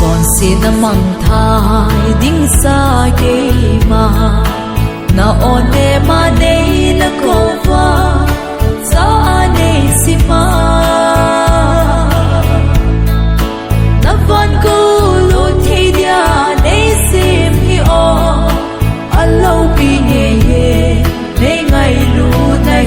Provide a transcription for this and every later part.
chọn xin mang thai đinh xa kê mà na one mà đây là câu va za này si ma na van cô lu thi dia này sim hi o alo pi nhẹ nhẹ này ngày lu này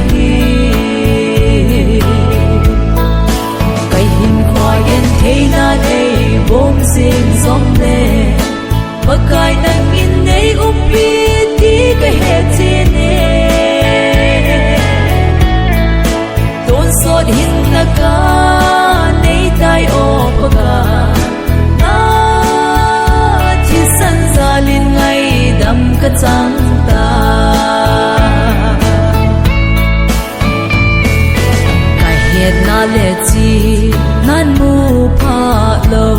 cái hình khoa yên thế na đây bom xin giống nè mà cái năng in này upi đi cái hết trên nè tôn sốt hin ta cả này tai ô baka na chỉ sân ra lên ngày đâm cái trắng ta cái hết na lệ chi nan mu pha lâu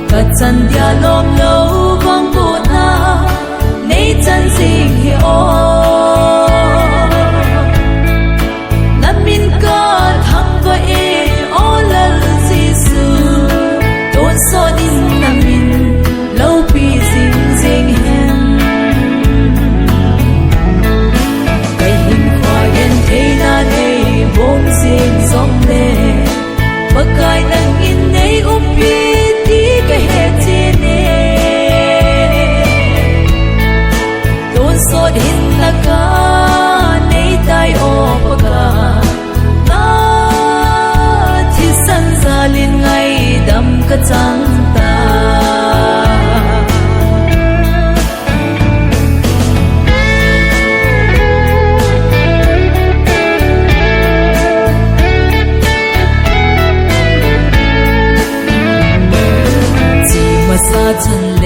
cái chân dia lom lâu vang bột na nay chân gì hi o na min ka thang va e o lal Giêsu tôn so din na min lâu pi zing zing hen cái hình khoa yên thế na đây bom zing zong le mà cái năng in này upi đi cái hết trên sốt hin ta cả nay tai ô baka na chỉ sân ra lên ngày đâm cái trắng ta chỉ mà xa chân